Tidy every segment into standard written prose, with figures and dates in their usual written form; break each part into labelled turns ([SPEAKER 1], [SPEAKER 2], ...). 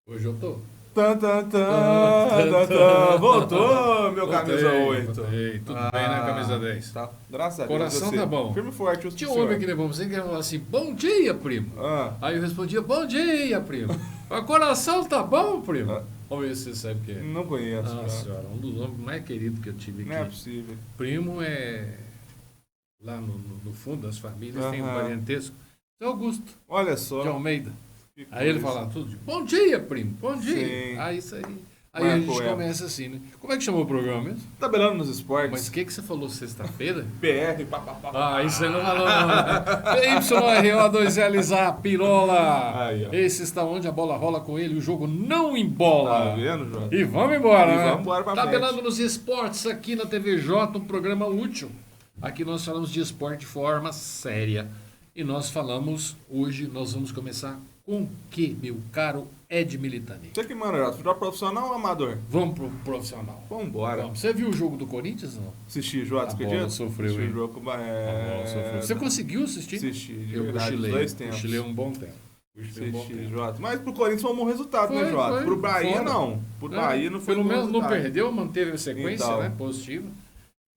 [SPEAKER 1] Hoje eu tô.
[SPEAKER 2] Tan, tan, tan, tan, tan. Voltou, meu camisa 8.
[SPEAKER 1] Voltei. Tudo bem, né, camisa 10?
[SPEAKER 2] Tá. Graças a Deus.
[SPEAKER 1] Coração
[SPEAKER 2] você.
[SPEAKER 1] tá bom.
[SPEAKER 2] Firme e forte,
[SPEAKER 1] Tinha um homem que levou você que falava assim, bom dia, primo.
[SPEAKER 2] Ah.
[SPEAKER 1] Aí eu respondia, bom dia, primo. O coração tá bom, primo?
[SPEAKER 2] Ah.
[SPEAKER 1] Vamos ver se você sabe o que é.
[SPEAKER 2] Não conheço.
[SPEAKER 1] Nossa senhora, um dos homens mais queridos que eu tive aqui.
[SPEAKER 2] Não é possível.
[SPEAKER 1] Primo é... Lá no fundo das famílias tem um
[SPEAKER 2] Aham.
[SPEAKER 1] parentesco. Seu Augusto
[SPEAKER 2] Olha
[SPEAKER 1] de
[SPEAKER 2] só.
[SPEAKER 1] Almeida.
[SPEAKER 2] Que
[SPEAKER 1] Aí ele
[SPEAKER 2] coisa.
[SPEAKER 1] fala tudo de bom dia, primo, bom dia.
[SPEAKER 2] Sim.
[SPEAKER 1] Aí isso aí. Aí a gente começa assim, né? Como é que chamou o programa mesmo?
[SPEAKER 2] Tabelando nos esportes.
[SPEAKER 1] Mas o que você falou sexta-feira?
[SPEAKER 2] PR, papapá.
[SPEAKER 1] Ah, isso você não falou não, né? YRO2LZA, Pirola.
[SPEAKER 2] Aí, ó.
[SPEAKER 1] Esse está onde a bola rola com ele, o jogo não embola.
[SPEAKER 2] Tá vendo, João?
[SPEAKER 1] E vamos embora,
[SPEAKER 2] E
[SPEAKER 1] né?
[SPEAKER 2] vamos embora pra
[SPEAKER 1] Tabelando
[SPEAKER 2] frente.
[SPEAKER 1] nos esportes aqui na TVJ, um programa útil. Aqui nós falamos de esporte de forma séria. E nós falamos, hoje nós vamos começar com o que, meu caro Ed Militani?
[SPEAKER 2] Você que manda, futebol profissional ou amador?
[SPEAKER 1] Vamos pro profissional.
[SPEAKER 2] Vambora.
[SPEAKER 1] Vamos. Você viu o jogo do Corinthians, não?
[SPEAKER 2] Assisti, Jota,
[SPEAKER 1] A
[SPEAKER 2] acredita?
[SPEAKER 1] bola sofreu,
[SPEAKER 2] Assisti
[SPEAKER 1] hein?
[SPEAKER 2] o jogo com...
[SPEAKER 1] A bola sofreu. Você conseguiu assistir?
[SPEAKER 2] Assisti, de
[SPEAKER 1] Eu
[SPEAKER 2] verdade,
[SPEAKER 1] cochilei.
[SPEAKER 2] os dois tempos.
[SPEAKER 1] Cochilei um bom tempo. Cochilei um bom
[SPEAKER 2] Assisti,
[SPEAKER 1] tempo.
[SPEAKER 2] Jota. Mas pro Corinthians foi um bom resultado, né, Jota? Pro Bahia,
[SPEAKER 1] fora.
[SPEAKER 2] não. Pro Bahia não foi
[SPEAKER 1] Pelo
[SPEAKER 2] um bom
[SPEAKER 1] menos não
[SPEAKER 2] resultado.
[SPEAKER 1] perdeu, manteve a sequência,
[SPEAKER 2] Então.
[SPEAKER 1] né? Positiva.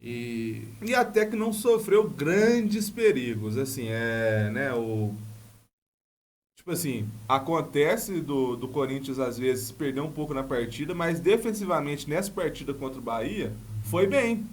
[SPEAKER 1] E
[SPEAKER 2] E até que não sofreu grandes perigos, assim, né, tipo assim, acontece do Corinthians às vezes perder um pouco na partida, mas defensivamente nessa partida contra o Bahia, foi bem,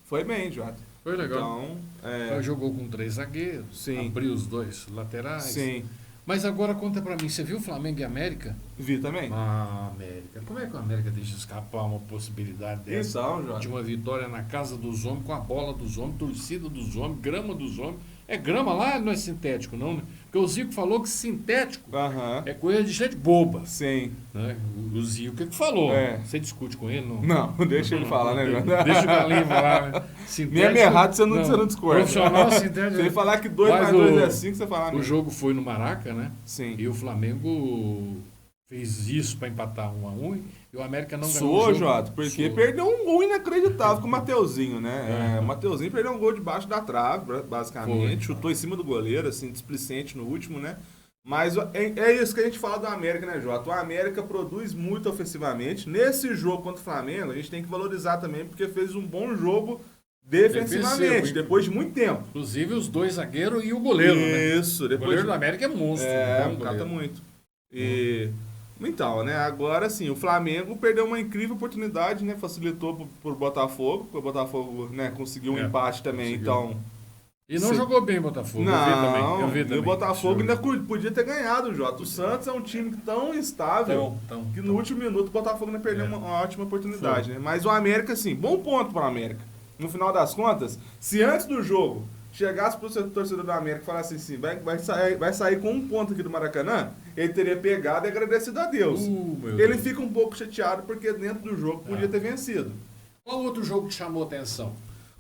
[SPEAKER 1] foi bem,
[SPEAKER 2] Jota.
[SPEAKER 1] foi legal.
[SPEAKER 2] Então,
[SPEAKER 1] Jogou com 3 zagueiros,
[SPEAKER 2] Sim.
[SPEAKER 1] abriu os 2 laterais.
[SPEAKER 2] sim,
[SPEAKER 1] Mas agora conta pra mim, você viu o Flamengo e América?
[SPEAKER 2] vi também.
[SPEAKER 1] Ah, América. Como é que o América deixa escapar uma possibilidade dessa?
[SPEAKER 2] Então, Jota.
[SPEAKER 1] De uma vitória na casa dos homens, com a bola dos homens, torcida dos homens, grama dos homens. É grama lá, não é sintético, não, né? Porque o Zico falou que sintético
[SPEAKER 2] Aham,
[SPEAKER 1] é coisa de gente boba.
[SPEAKER 2] sim.
[SPEAKER 1] Né? O Zico que falou.
[SPEAKER 2] É.
[SPEAKER 1] Você discute com ele? Não,
[SPEAKER 2] Não, deixa ele falar, né, Jota?
[SPEAKER 1] Deixa o galinho falar. Né? Sintético,
[SPEAKER 2] Mesmo errado, você não discorda.
[SPEAKER 1] Profissional, sintético.
[SPEAKER 2] Se ele falar que 2
[SPEAKER 1] Mas
[SPEAKER 2] mais 2 é 5, você fala
[SPEAKER 1] O
[SPEAKER 2] mesmo.
[SPEAKER 1] jogo foi no Maraca, né?
[SPEAKER 2] Sim.
[SPEAKER 1] E o Flamengo fez isso para empatar 1-1 e o América não ganhou o
[SPEAKER 2] Suou,
[SPEAKER 1] jogo.
[SPEAKER 2] Jota, porque
[SPEAKER 1] Suou.
[SPEAKER 2] perdeu um gol inacreditável com o Mateuzinho, né?
[SPEAKER 1] Uhum.
[SPEAKER 2] O Mateuzinho perdeu um gol debaixo da trave, basicamente.
[SPEAKER 1] Foi.
[SPEAKER 2] Chutou em cima do goleiro, assim, displicente no último, né? Mas é isso que a gente fala do América, né, Jota? O América produz muito ofensivamente. Nesse jogo contra o Flamengo, a gente tem que valorizar também, porque fez um bom jogo defensivamente,
[SPEAKER 1] Defensivo,
[SPEAKER 2] depois de muito tempo.
[SPEAKER 1] Inclusive os 2 zagueiros e o goleiro, né?
[SPEAKER 2] Isso,
[SPEAKER 1] O
[SPEAKER 2] depois
[SPEAKER 1] goleiro
[SPEAKER 2] de...
[SPEAKER 1] do América é monstro. bom
[SPEAKER 2] cata
[SPEAKER 1] goleiro.
[SPEAKER 2] muito. E... Então, né, agora sim, o Flamengo perdeu uma incrível oportunidade, né, facilitou pro Botafogo, o Botafogo, né, conseguiu um empate também,
[SPEAKER 1] conseguiu.
[SPEAKER 2] então...
[SPEAKER 1] E não
[SPEAKER 2] Sim.
[SPEAKER 1] jogou bem o Botafogo.
[SPEAKER 2] Não,
[SPEAKER 1] eu vi
[SPEAKER 2] e
[SPEAKER 1] também.
[SPEAKER 2] o Botafogo ainda podia ter ganhado, Jota. O Santos é um time tão estável que no último minuto o Botafogo ainda perdeu uma ótima oportunidade, né? Mas o América, assim, bom ponto para o América. No final das contas, se antes do jogo chegasse pro torcedor do América e falasse assim, vai sair com um ponto aqui do Maracanã, ele teria pegado e agradecido a Deus.
[SPEAKER 1] Meu
[SPEAKER 2] Ele
[SPEAKER 1] Deus.
[SPEAKER 2] fica um pouco chateado porque dentro do jogo podia ter vencido.
[SPEAKER 1] Qual outro jogo que chamou atenção?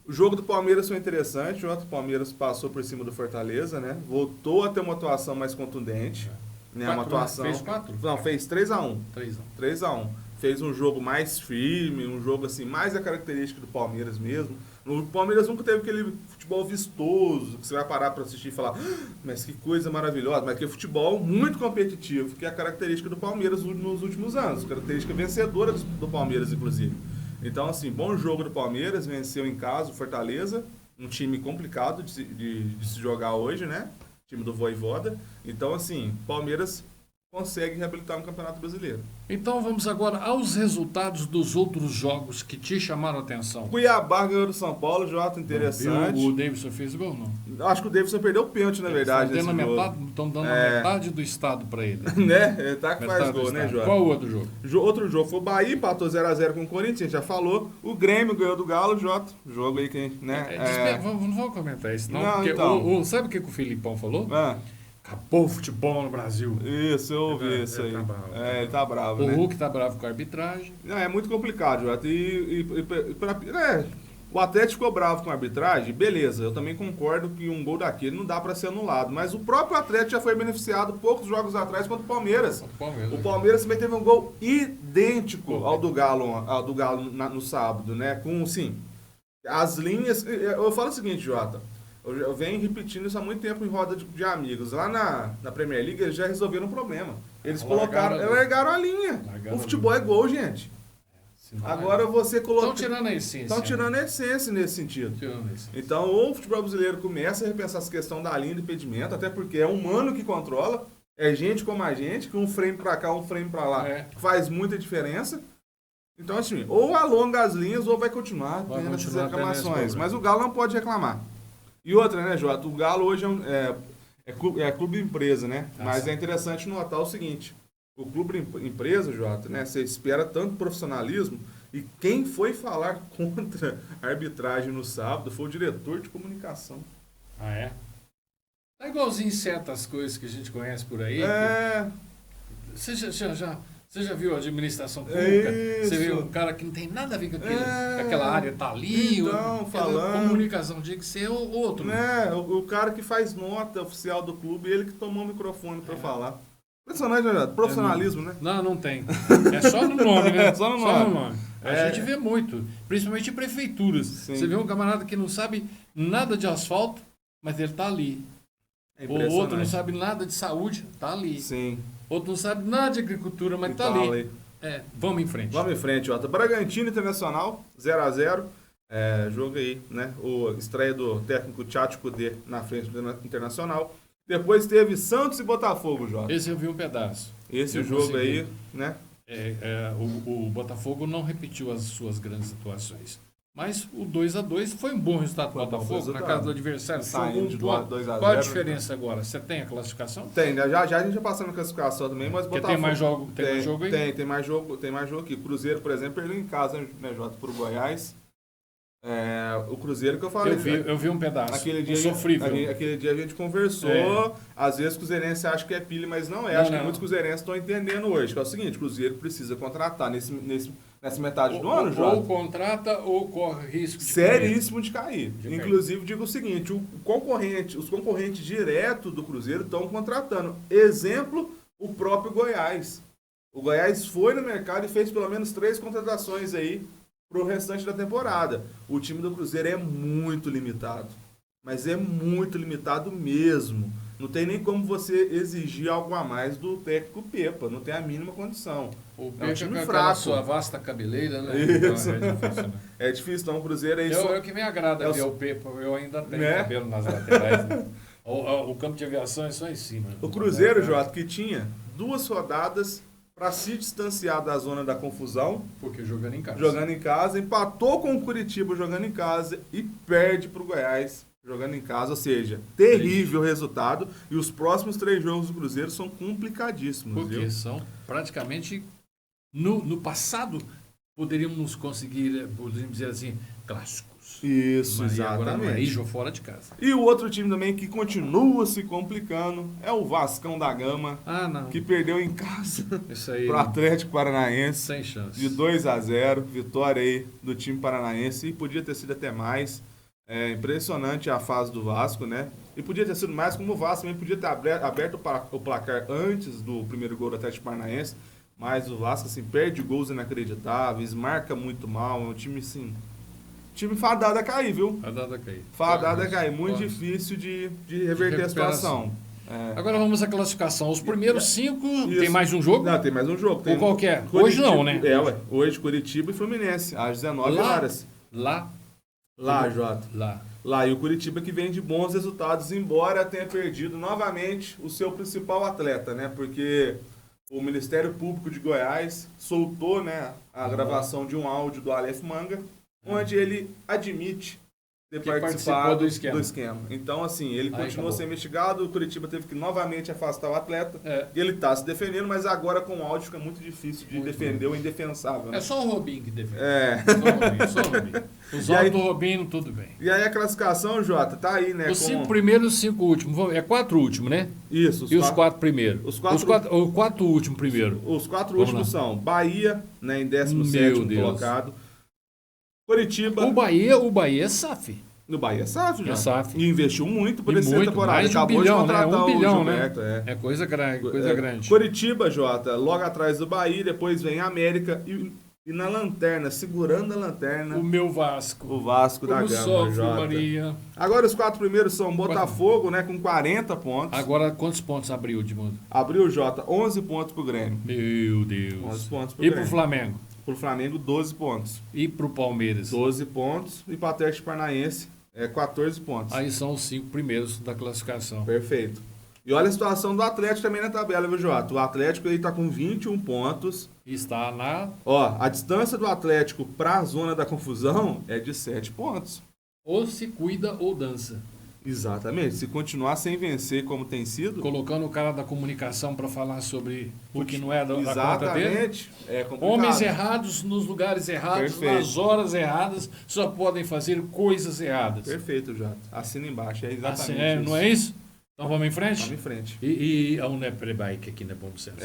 [SPEAKER 2] O jogo do Palmeiras foi interessante, o Palmeiras passou por cima do Fortaleza, né? Voltou a ter uma atuação mais contundente, né? Uma atuação...
[SPEAKER 1] Fez 4?
[SPEAKER 2] Não, fez 3-1.
[SPEAKER 1] 3-1.
[SPEAKER 2] 3-1. Fez um jogo mais firme, um jogo assim, mais a característica do Palmeiras mesmo. O Palmeiras nunca teve aquele futebol vistoso, que você vai parar para assistir e falar, mas que coisa maravilhosa, mas que futebol muito competitivo, que é a característica do Palmeiras nos últimos anos, característica vencedora do Palmeiras, inclusive. Então, assim, bom jogo do Palmeiras, venceu em casa o Fortaleza, um time complicado de se jogar hoje, né? Time do Vojvoda. Então, assim, Palmeiras consegue reabilitar no Campeonato Brasileiro.
[SPEAKER 1] Então vamos agora aos resultados dos outros jogos que te chamaram a atenção.
[SPEAKER 2] Cuiabá ganhou do São Paulo, Jota, interessante.
[SPEAKER 1] O Davidson fez gol, não?
[SPEAKER 2] Acho que o Davidson perdeu o pênalti, na verdade.
[SPEAKER 1] Estão dando a metade do estado para ele.
[SPEAKER 2] Né? Ele tá que faz
[SPEAKER 1] Metade do
[SPEAKER 2] gol, né,
[SPEAKER 1] estado.
[SPEAKER 2] Jota?
[SPEAKER 1] Qual o outro jogo?
[SPEAKER 2] Outro jogo foi o Bahia, empatou 0x0 com o Corinthians, a gente já falou. O Grêmio ganhou do Galo, Jota. Jogo aí que, né?
[SPEAKER 1] Não vou comentar isso, não.
[SPEAKER 2] Não,
[SPEAKER 1] Porque
[SPEAKER 2] então.
[SPEAKER 1] sabe o que o Filipão falou?
[SPEAKER 2] Ah,
[SPEAKER 1] Acabou o futebol no Brasil.
[SPEAKER 2] isso, eu ouvi isso aí.
[SPEAKER 1] Tá bravo.
[SPEAKER 2] Ele tá bravo,
[SPEAKER 1] O
[SPEAKER 2] né?
[SPEAKER 1] Hulk tá bravo com a arbitragem.
[SPEAKER 2] Não, é muito complicado, Jota. O Atlético ficou bravo com a arbitragem, beleza. Eu também concordo que um gol daquele não dá pra ser anulado. Mas o próprio Atlético já foi beneficiado poucos jogos atrás contra o Palmeiras. O Palmeiras também teve um gol idêntico ao do Galo no sábado, né? Com, sim, as linhas... Eu falo o seguinte, Jota. Eu venho repetindo isso há muito tempo em roda de amigos. Lá na Premier League eles já resolveram o problema. Eles largaram a linha. O futebol é gol, gente. Agora você coloca...
[SPEAKER 1] Estão tirando a essência.
[SPEAKER 2] Estão tirando a essência nesse sentido. Então, ou o futebol brasileiro começa a repensar essa questão da linha de impedimento, até porque é humano que controla, é gente como a gente, que um frame pra cá, um frame pra lá, faz muita diferença. Então, assim, ou alonga as linhas ou vai continuar tendo essas reclamações. Mas o Galo não pode reclamar. E outra, né, Jota? O Galo hoje é clube empresa, né? Mas é interessante notar o seguinte. O clube empresa, Jota, né? Você espera tanto profissionalismo e quem foi falar contra a arbitragem no sábado foi o diretor de comunicação.
[SPEAKER 1] Ah, é? Tá igualzinho certas coisas que a gente conhece por aí. Você já viu a administração pública?
[SPEAKER 2] Isso.
[SPEAKER 1] Você vê um cara que não tem nada a ver com aquela área, tá ali.
[SPEAKER 2] Então, falando.
[SPEAKER 1] Comunicação tinha que ser outro.
[SPEAKER 2] O cara que faz nota oficial do clube, ele que tomou o microfone para falar. Impressionante, né? Profissionalismo, né?
[SPEAKER 1] Não tem. É só no nome, né?
[SPEAKER 2] Só no nome.
[SPEAKER 1] A gente vê muito, principalmente em prefeituras.
[SPEAKER 2] Sim.
[SPEAKER 1] Você vê um camarada que não sabe nada de asfalto, mas ele tá ali. O outro não sabe nada de saúde, tá ali.
[SPEAKER 2] Sim.
[SPEAKER 1] Outro não sabe nada de agricultura, mas tá ali. Vamos em frente.
[SPEAKER 2] Vamos em frente, Jota. Bragantino Internacional, 0x0. Jogo aí, né? Estreia do técnico Tchatcho Kudê na frente do Internacional. Depois teve Santos e Botafogo, Jota.
[SPEAKER 1] Esse eu vi um pedaço.
[SPEAKER 2] Esse jogo aí, né?
[SPEAKER 1] O Botafogo não repetiu as suas grandes atuações. Mas o 2x2 foi um bom resultado do Botafogo na casa do adversário.
[SPEAKER 2] Saindo de 2x0.
[SPEAKER 1] Qual a diferença agora? Você tem a classificação?
[SPEAKER 2] Tem, né? Já a gente já passou na classificação também, mas
[SPEAKER 1] Botafogo... Tem mais jogo aí?
[SPEAKER 2] Tem mais jogo aqui. Cruzeiro, por exemplo, perdeu em casa, né, Jota, pro Goiás. O Cruzeiro que eu falei.
[SPEAKER 1] Eu vi um pedaço.
[SPEAKER 2] Aquele dia a gente conversou. Às vezes o cruzeirense acha que é pilha, mas não é. Acho que muitos cruzeirenses estão entendendo hoje. Que é o seguinte, o Cruzeiro precisa contratar nessa metade do ano, Jota.
[SPEAKER 1] Ou contrata ou corre risco de
[SPEAKER 2] seríssimo de cair. Inclusive, digo o seguinte, os concorrentes diretos do Cruzeiro estão contratando. Exemplo, o próprio Goiás. O Goiás foi no mercado e fez pelo menos 3 contratações aí para o restante da temporada. O time do Cruzeiro é muito limitado. Mas é muito limitado mesmo. Não tem nem como você exigir algo a mais do técnico Pepa. Não tem a mínima condição.
[SPEAKER 1] O Pepa é um time fraco. A sua vasta cabeleira, né?
[SPEAKER 2] Isso.
[SPEAKER 1] Então é difícil, né?
[SPEAKER 2] É difícil, então o Cruzeiro é isso.
[SPEAKER 1] Eu que me agrada ver o Pepa. Eu ainda tenho cabelo nas laterais. Né? O campo de aviação é só em cima.
[SPEAKER 2] O Cruzeiro, Jota, que tinha 2 rodadas para se distanciar da zona da confusão.
[SPEAKER 1] Porque jogando em casa.
[SPEAKER 2] Empatou com o Curitiba jogando em casa e perde para o Goiás jogando em casa. Ou seja, terrível resultado. E os próximos 3 jogos do Cruzeiro são complicadíssimos.
[SPEAKER 1] Porque são praticamente... No passado, poderíamos dizer assim, clássicos.
[SPEAKER 2] Isso,
[SPEAKER 1] mas
[SPEAKER 2] exatamente.
[SPEAKER 1] Agora não é, e fora de casa.
[SPEAKER 2] E o outro time também que continua se complicando é o Vascão da Gama.
[SPEAKER 1] Não.
[SPEAKER 2] Que perdeu em casa para o Atlético Paranaense.
[SPEAKER 1] Sem chance.
[SPEAKER 2] De 2x0. Vitória aí do time paranaense. E podia ter sido até mais. É impressionante a fase do Vasco, né? E podia ter sido mais, como o Vasco também podia ter aberto o placar antes do primeiro gol do Atlético Paranaense. Mas o Vasco, assim, perde gols inacreditáveis, marca muito mal. É um time, assim... Time fadado a cair, viu? Fadado a cair. Muito difícil de reverter a situação.
[SPEAKER 1] Agora vamos à classificação. Os primeiros 5... Tem mais um jogo?
[SPEAKER 2] Não, tem mais um jogo.
[SPEAKER 1] Ou qualquer? Hoje não, né?
[SPEAKER 2] Hoje Curitiba e Fluminense, às 19 horas.
[SPEAKER 1] Lá,
[SPEAKER 2] Jota. Lá. E o Curitiba que vem de bons resultados, embora tenha perdido novamente o seu principal atleta, né? Porque o Ministério Público de Goiás soltou, né, a gravação de um áudio do Aleph Manga, onde ele admite ter participado do esquema. Então, assim, ele continua a ser investigado, o Curitiba teve que novamente afastar o atleta, e ele está se defendendo, mas agora com o áudio fica muito difícil de defender o indefensável. Né?
[SPEAKER 1] É só o Robinho que defende. Só o Robinho. Os outros do Robinho, tudo bem.
[SPEAKER 2] E aí a classificação, Jota, tá aí, né?
[SPEAKER 1] Os 5 primeiros e os 5 últimos. É 4 últimos, né?
[SPEAKER 2] Isso.
[SPEAKER 1] Os 4 primeiros. Os 4 últimos primeiro.
[SPEAKER 2] Os 4 últimos são Bahia, né, em 17º colocado. Curitiba.
[SPEAKER 1] O Bahia é SAF.
[SPEAKER 2] No Bahia é SAF, já.
[SPEAKER 1] É SAF.
[SPEAKER 2] E investiu muito por essa temporada.
[SPEAKER 1] Mais de
[SPEAKER 2] acabou
[SPEAKER 1] bilhão,
[SPEAKER 2] de contratar
[SPEAKER 1] né? 1 bilhão, né?
[SPEAKER 2] É
[SPEAKER 1] coisa grande.
[SPEAKER 2] Curitiba, Jota, logo atrás do Bahia, depois vem América E na lanterna, segurando a lanterna,
[SPEAKER 1] O meu Vasco.
[SPEAKER 2] o Vasco da
[SPEAKER 1] Como
[SPEAKER 2] Gama,
[SPEAKER 1] sofre,
[SPEAKER 2] Jota.
[SPEAKER 1] Maria.
[SPEAKER 2] Agora os 4 primeiros são Botafogo, né, com 40 pontos.
[SPEAKER 1] Agora, quantos pontos abriu, Edmundo?
[SPEAKER 2] Abriu o Jota, 11 pontos pro Grêmio.
[SPEAKER 1] Meu Deus.
[SPEAKER 2] 11 pontos pro
[SPEAKER 1] E
[SPEAKER 2] Grêmio.
[SPEAKER 1] pro Flamengo?
[SPEAKER 2] Pro Flamengo, 12 pontos.
[SPEAKER 1] E pro Palmeiras?
[SPEAKER 2] 12 pontos. E pro Atlético Paranaense, 14 pontos.
[SPEAKER 1] Aí são os 5 primeiros da classificação.
[SPEAKER 2] Perfeito. E olha a situação do Atlético também na tabela, viu, Jota? O Atlético aí tá com 21 pontos.
[SPEAKER 1] Está na...
[SPEAKER 2] Ó, a distância do Atlético pra zona da confusão é de 7 pontos.
[SPEAKER 1] Ou se cuida ou dança.
[SPEAKER 2] Exatamente. Se continuar sem vencer como tem sido...
[SPEAKER 1] Colocando o cara da comunicação para falar sobre o que não é da conta dele.
[SPEAKER 2] Exatamente. É complicado.
[SPEAKER 1] Homens errados nos lugares errados,
[SPEAKER 2] Perfeito.
[SPEAKER 1] nas horas erradas, só podem fazer coisas erradas.
[SPEAKER 2] Perfeito, Jota. Assina embaixo. É exatamente
[SPEAKER 1] Assim,
[SPEAKER 2] isso.
[SPEAKER 1] não é isso? Então vamos em frente?
[SPEAKER 2] Vamos em frente.
[SPEAKER 1] E a Uneprebike aqui na Bom Centro.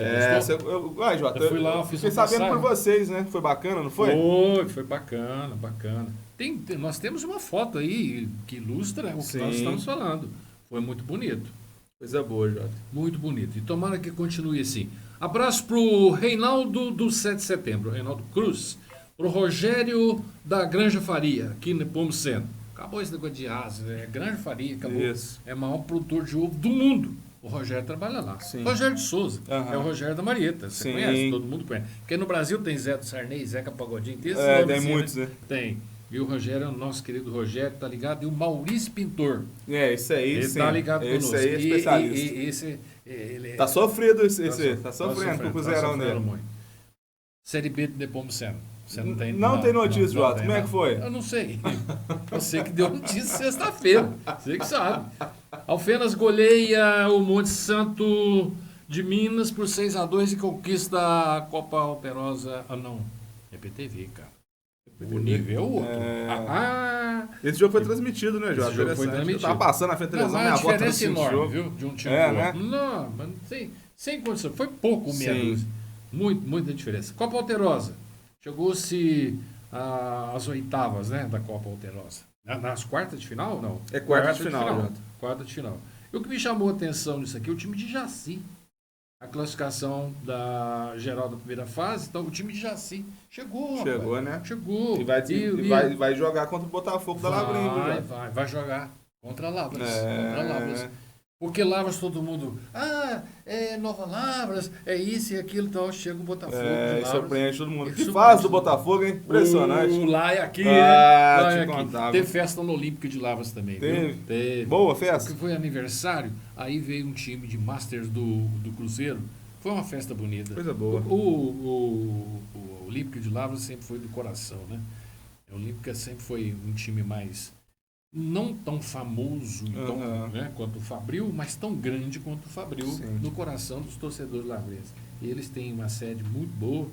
[SPEAKER 2] Jota,
[SPEAKER 1] Eu fui lá, fiz
[SPEAKER 2] fiquei
[SPEAKER 1] uma
[SPEAKER 2] sabendo
[SPEAKER 1] passagem.
[SPEAKER 2] por vocês, né? Foi bacana, não foi?
[SPEAKER 1] Foi bacana, bacana. Nós temos uma foto aí que ilustra o que
[SPEAKER 2] Sim.
[SPEAKER 1] nós estamos falando. Foi muito bonito.
[SPEAKER 2] Coisa boa, Jota.
[SPEAKER 1] Muito bonito. E tomara que continue assim. Abraço pro Reinaldo do 7 de setembro, Reinaldo Cruz. Pro Rogério da Granja Faria, aqui no Pomoceno. Acabou esse negócio de asa, Granja Faria, acabou.
[SPEAKER 2] Isso.
[SPEAKER 1] É o maior produtor de ovo do mundo. O Rogério trabalha lá.
[SPEAKER 2] Sim.
[SPEAKER 1] Rogério de Souza.
[SPEAKER 2] Aham.
[SPEAKER 1] É o Rogério da Marieta. Você
[SPEAKER 2] Sim.
[SPEAKER 1] conhece, todo mundo conhece. Porque no Brasil tem Zé do Sarney, Zeca Pagodinho, tem esses
[SPEAKER 2] Tem
[SPEAKER 1] nomes,
[SPEAKER 2] muitos, né?
[SPEAKER 1] Tem. E o Rogério é o nosso querido Rogério, tá ligado? E o Maurício Pintor.
[SPEAKER 2] Esse aí,
[SPEAKER 1] Ele
[SPEAKER 2] sim.
[SPEAKER 1] tá ligado
[SPEAKER 2] Esse
[SPEAKER 1] conosco.
[SPEAKER 2] aí é especialista.
[SPEAKER 1] Esse, ele
[SPEAKER 2] Tá sofrido tá sofrendo com o Cruzeirão
[SPEAKER 1] sofrendo
[SPEAKER 2] dele.
[SPEAKER 1] muito. Série B do Nepomuceno. Você não tem,
[SPEAKER 2] Não tem notícia,
[SPEAKER 1] não
[SPEAKER 2] Jota.
[SPEAKER 1] tem,
[SPEAKER 2] Como é
[SPEAKER 1] não.
[SPEAKER 2] que foi?
[SPEAKER 1] Eu não sei. Eu sei que deu notícia sexta-feira. Você que sabe. Alfenas goleia o Monte Santo de Minas por 6-2 e conquista a Copa Alterosa. Ah, não. É PTV, cara. O nível é outro.
[SPEAKER 2] Esse jogo foi transmitido, né, Jota?
[SPEAKER 1] Esse jogo foi
[SPEAKER 2] Interessante.
[SPEAKER 1] transmitido.
[SPEAKER 2] Eu tava passando na frente da
[SPEAKER 1] Não,
[SPEAKER 2] televisão,
[SPEAKER 1] mas a
[SPEAKER 2] minha avó
[SPEAKER 1] diferença é
[SPEAKER 2] transmitiu esse
[SPEAKER 1] enorme,
[SPEAKER 2] jogo.
[SPEAKER 1] viu? De um time
[SPEAKER 2] É,
[SPEAKER 1] pro
[SPEAKER 2] né?
[SPEAKER 1] outro. Não, mas sem condição. Foi pouco meia
[SPEAKER 2] Sim.
[SPEAKER 1] dúzia. Muita diferença. Copa Alterosa. Chegou-se às oitavas, né, da Copa Alterosa. Nas quartas de final, não?
[SPEAKER 2] É quarta de final, Jota.
[SPEAKER 1] Quarta de final. E o que me chamou a atenção nisso aqui é o time de Jaci. A classificação da geral da primeira fase. Então, o time de Jaci chegou.
[SPEAKER 2] Chegou,
[SPEAKER 1] rapaz.
[SPEAKER 2] né?
[SPEAKER 1] Chegou.
[SPEAKER 2] E vai jogar contra o Botafogo da Lavrinha, viu, Jota?
[SPEAKER 1] Vai jogar contra Lavras.
[SPEAKER 2] É.
[SPEAKER 1] Contra Lavras. Porque Lavras todo mundo, é Nova Lavras, é isso e aquilo, então chega o Botafogo de Lavras.
[SPEAKER 2] Surpreende todo mundo.
[SPEAKER 1] Ele
[SPEAKER 2] Que
[SPEAKER 1] surpreende
[SPEAKER 2] fase do
[SPEAKER 1] todo mundo.
[SPEAKER 2] Botafogo, hein? Impressionante.
[SPEAKER 1] Lá é aqui,
[SPEAKER 2] Ah,
[SPEAKER 1] né? Lá
[SPEAKER 2] te
[SPEAKER 1] é aqui.
[SPEAKER 2] contava.
[SPEAKER 1] Teve festa no Olímpico de Lavras também, viu? Teve.
[SPEAKER 2] Boa
[SPEAKER 1] Porque
[SPEAKER 2] festa?
[SPEAKER 1] foi aniversário, aí veio um time de Masters do Cruzeiro. Foi uma festa bonita.
[SPEAKER 2] Coisa boa.
[SPEAKER 1] O Olímpico de Lavras sempre foi do coração, né? O Olímpica sempre foi um time mais... não tão famoso né, quanto o Fabril, mas tão grande quanto o Fabril.
[SPEAKER 2] Sim.
[SPEAKER 1] No coração dos torcedores lavrenses. Eles têm uma sede muito boa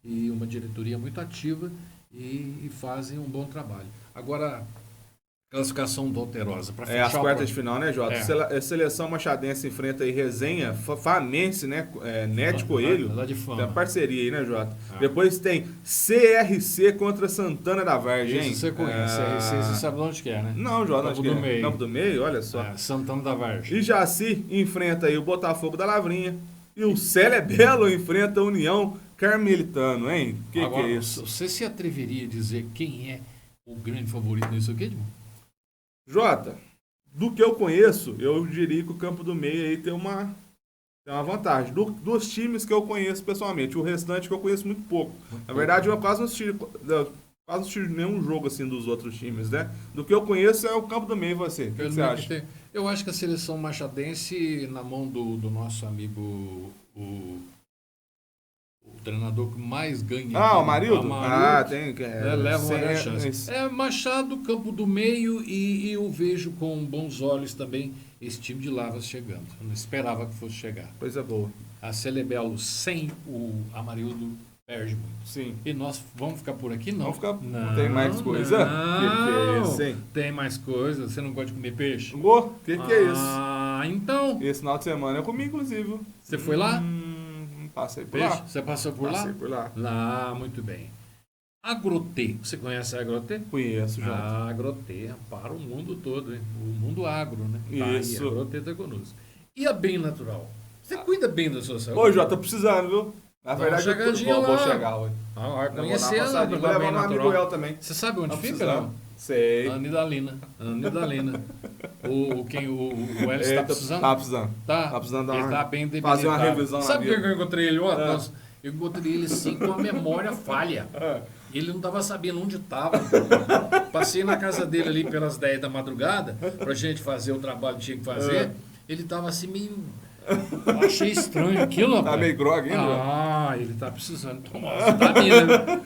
[SPEAKER 1] e uma diretoria muito ativa e fazem um bom trabalho. Agora, classificação do Alterosa. Pra fechar
[SPEAKER 2] As quartas de final, né, Jota?
[SPEAKER 1] É.
[SPEAKER 2] Seleção Machadense enfrenta aí Resenha, Famense, né? Nete Coelho.
[SPEAKER 1] Lá de
[SPEAKER 2] Tem
[SPEAKER 1] Fama.
[SPEAKER 2] uma parceria aí, né, Jota? Depois tem CRC contra Santana da Vargem, hein?
[SPEAKER 1] Esse você conhece. Você sabe de onde que é, né?
[SPEAKER 2] Não, Jota,
[SPEAKER 1] Campo
[SPEAKER 2] acho que
[SPEAKER 1] do
[SPEAKER 2] é
[SPEAKER 1] Meio.
[SPEAKER 2] Campo do Meio, olha só.
[SPEAKER 1] Santana da Vargem.
[SPEAKER 2] E Jaci enfrenta aí o Botafogo da Lavrinha. E o Célia Belo enfrenta a União Carmelitano, hein? Que
[SPEAKER 1] Agora,
[SPEAKER 2] é isso?
[SPEAKER 1] você se atreveria a dizer quem é o grande favorito nisso aqui, Edmundo?
[SPEAKER 2] Jota, do que eu conheço, eu diria que o Campo do Meio aí tem uma vantagem. Dos times que eu conheço pessoalmente, o restante que eu conheço muito pouco. Na verdade, eu quase não assisti nenhum jogo assim dos outros times, né? Do que eu conheço é o Campo do Meio, você. O que você acha?
[SPEAKER 1] Eu acho que a seleção machadense, na mão do nosso amigo, o treinador que mais ganha.
[SPEAKER 2] O Amarildo?
[SPEAKER 1] Tem.
[SPEAKER 2] Tem.
[SPEAKER 1] Leva uma grande chance. Machado, Campo do Meio e eu vejo com bons olhos também esse time de Lavras chegando. Eu não esperava que fosse chegar.
[SPEAKER 2] Coisa boa.
[SPEAKER 1] A Celebelo sem o Amarildo perde muito.
[SPEAKER 2] Sim.
[SPEAKER 1] E nós vamos ficar por aqui? Não.
[SPEAKER 2] Vamos ficar. Não tem mais coisa? Que é isso, hein?
[SPEAKER 1] Tem mais coisa. Você não gosta de comer peixe?
[SPEAKER 2] Que é isso?
[SPEAKER 1] Então.
[SPEAKER 2] Esse final de semana eu comi, inclusive.
[SPEAKER 1] Você foi lá?
[SPEAKER 2] Passei por
[SPEAKER 1] Peixe?
[SPEAKER 2] lá.
[SPEAKER 1] Você passou por lá?
[SPEAKER 2] Passei por lá.
[SPEAKER 1] Lá, muito bem. Agrotê. Você conhece a Agrotê?
[SPEAKER 2] Conheço já.
[SPEAKER 1] A Agrotê para o mundo todo, hein? O mundo agro, né?
[SPEAKER 2] Isso.
[SPEAKER 1] Tá aí, a Agrotê está conosco. E a Bem Natural? Você cuida bem da sua saúde?
[SPEAKER 2] Ô, Jota, tô precisando, viu? Na verdade, eu
[SPEAKER 1] chegadinha
[SPEAKER 2] vou
[SPEAKER 1] lá.
[SPEAKER 2] chegar, ué.
[SPEAKER 1] Vai
[SPEAKER 2] Eu vou
[SPEAKER 1] conhecer
[SPEAKER 2] dar uma passadinha. Vou levar meu amigo El também.
[SPEAKER 1] Você sabe onde
[SPEAKER 2] Tá
[SPEAKER 1] fica,
[SPEAKER 2] precisando.
[SPEAKER 1] não?
[SPEAKER 2] Sei.
[SPEAKER 1] Anidalina. O Hélio tá precisando?
[SPEAKER 2] Tá precisando.
[SPEAKER 1] Tá.
[SPEAKER 2] Tá precisando dar
[SPEAKER 1] Ele
[SPEAKER 2] uma-
[SPEAKER 1] tá bem
[SPEAKER 2] fazer uma
[SPEAKER 1] debilitado.
[SPEAKER 2] revisão na
[SPEAKER 1] Sabe por
[SPEAKER 2] vida.
[SPEAKER 1] que eu encontrei ele ontem?
[SPEAKER 2] É.
[SPEAKER 1] Nossa, eu encontrei ele assim com a memória falha. Ele não estava sabendo onde estava. Passei na casa dele ali pelas 10 da madrugada pra gente fazer o trabalho que tinha que fazer. Ele estava assim meio... Eu achei estranho aquilo, rapaz.
[SPEAKER 2] Tá meio grog ainda?
[SPEAKER 1] Ah, ele tá precisando tomar uma vitamina.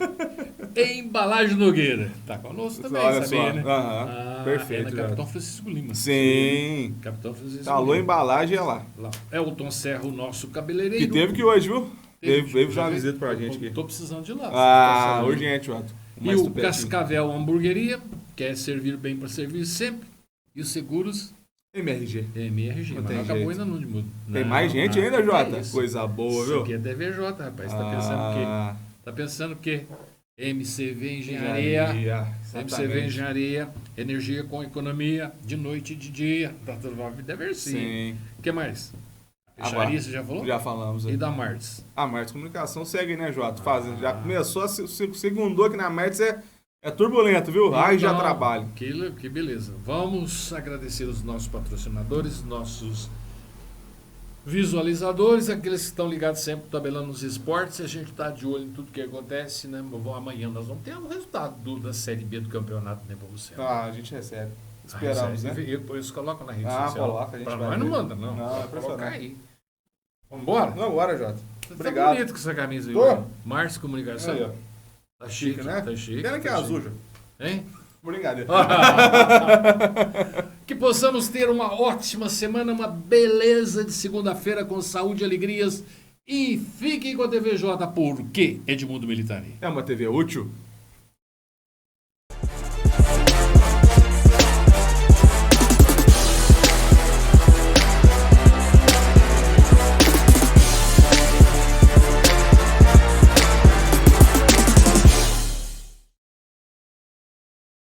[SPEAKER 1] Embalagem Nogueira. Tá conosco também,
[SPEAKER 2] Olha
[SPEAKER 1] sabia,
[SPEAKER 2] só.
[SPEAKER 1] né?
[SPEAKER 2] Aham. Perfeito,
[SPEAKER 1] É na Capitão Francisco Lima.
[SPEAKER 2] Sim.
[SPEAKER 1] Capitão Francisco
[SPEAKER 2] Alô,
[SPEAKER 1] Lima.
[SPEAKER 2] embalagem é lá.
[SPEAKER 1] Lá. Elton Serra, o nosso cabeleireiro.
[SPEAKER 2] Que teve que hoje, viu? Veio fazer
[SPEAKER 1] Já
[SPEAKER 2] uma
[SPEAKER 1] veio?
[SPEAKER 2] visita pra gente aqui.
[SPEAKER 1] Tô precisando de lá.
[SPEAKER 2] Ah,
[SPEAKER 1] Tá sabendo?
[SPEAKER 2] urgente, Otto.
[SPEAKER 1] E o Cascavel Hamburgueria, quer servir bem para servir sempre. E os seguros
[SPEAKER 2] MRG.
[SPEAKER 1] MRG.
[SPEAKER 2] Não
[SPEAKER 1] Mas
[SPEAKER 2] tem
[SPEAKER 1] não acabou
[SPEAKER 2] jeito.
[SPEAKER 1] ainda não de mudo.
[SPEAKER 2] Tem
[SPEAKER 1] Não,
[SPEAKER 2] mais gente
[SPEAKER 1] não,
[SPEAKER 2] ainda,
[SPEAKER 1] que
[SPEAKER 2] Jota?
[SPEAKER 1] isso.
[SPEAKER 2] Coisa boa,
[SPEAKER 1] Isso
[SPEAKER 2] viu?
[SPEAKER 1] aqui é DVJ, rapaz. Tá pensando o quê? Tá pensando o quê? MCV Engenharia. MCV Engenharia, energia com economia, de noite e de dia. Tá tudo uma vida sim.
[SPEAKER 2] Sim.
[SPEAKER 1] O que mais? Peixaria, você já falou?
[SPEAKER 2] Já falamos.
[SPEAKER 1] E da Martins?
[SPEAKER 2] A Martins Comunicação segue, né, Jota? Fazendo. Já começou, segundou aqui na Martins é turbulento, viu? Aí já
[SPEAKER 1] Então,
[SPEAKER 2] trabalho.
[SPEAKER 1] Que beleza. Vamos agradecer os nossos patrocinadores, nossos visualizadores, aqueles que estão ligados sempre no Tabelando nos Esportes. A gente está de olho em tudo que acontece, né? Amanhã nós vamos ter o resultado da Série B do campeonato, né, para você.
[SPEAKER 2] Ah, a gente recebe. Esperamos, né?
[SPEAKER 1] Eles colocam na rede social.
[SPEAKER 2] Coloca, a gente
[SPEAKER 1] Pra
[SPEAKER 2] vai
[SPEAKER 1] nós não
[SPEAKER 2] ver.
[SPEAKER 1] manda, não.
[SPEAKER 2] Não,
[SPEAKER 1] Vai
[SPEAKER 2] é
[SPEAKER 1] colocar aí. Vambora?
[SPEAKER 2] Não, bora, Jota.
[SPEAKER 1] Você
[SPEAKER 2] Obrigado.
[SPEAKER 1] tá bonito com essa camisa aí.
[SPEAKER 2] Tô.
[SPEAKER 1] Hoje. Márcio Comunicação.
[SPEAKER 2] Aí, ó.
[SPEAKER 1] Tá chique,
[SPEAKER 2] Chique, né?
[SPEAKER 1] Tá chique.
[SPEAKER 2] Pena que é
[SPEAKER 1] tá
[SPEAKER 2] azul,
[SPEAKER 1] chique.
[SPEAKER 2] já.
[SPEAKER 1] Hein?
[SPEAKER 2] Brincadeira.
[SPEAKER 1] Que possamos ter uma ótima semana, uma beleza de segunda-feira com saúde e alegrias. E fiquem com a TVJ, porque Edmundo Militari.
[SPEAKER 2] É uma TV útil?